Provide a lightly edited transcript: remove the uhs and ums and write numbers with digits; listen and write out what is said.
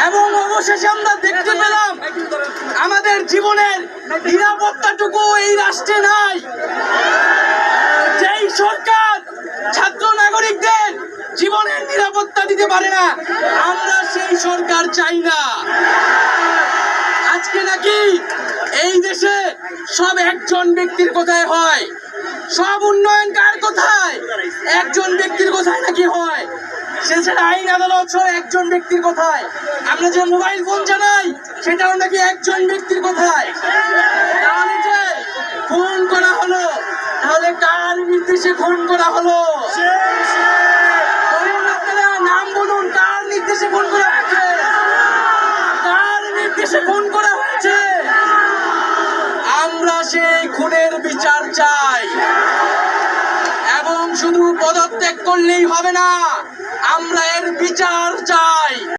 এবং অবশেষে আমরা দেখতে পেলাম আমাদের জীবনের নিরাপত্তাটুকু এই রাষ্ট্রে নাই। যেই সরকার ছাত্র নাগরিকদের জীবনের নিরাপত্তা দিতে পারে না, আমরা সেই সরকার চাই না। আজকে নাকি এই দেশে সব একজন ব্যক্তির কথায় হয়, সব উন্নয়ন কার কথায়? একজন ব্যক্তির কথায় নাকি হয়। সেটা আইন আদালত সব একজন ব্যক্তির কথায়। আমরা যে মোবাইল ফোন চালাই সেটাও নাকি একজন ব্যক্তির কথায়। তাহলে যে খুন করা হলো, তাহলে কার নির্দেশে খুন করা হলো? বলুন আপনারা, নাম বলুন, কার নির্দেশে খুন করা হয়েছে? কার নির্দেশে খুন করা হয়েছে? আমরা সেই খুনের বিচার চাই। এবং শুধু পদত্যাগ করলেই হবে না, আমরা এর বিচার চাই।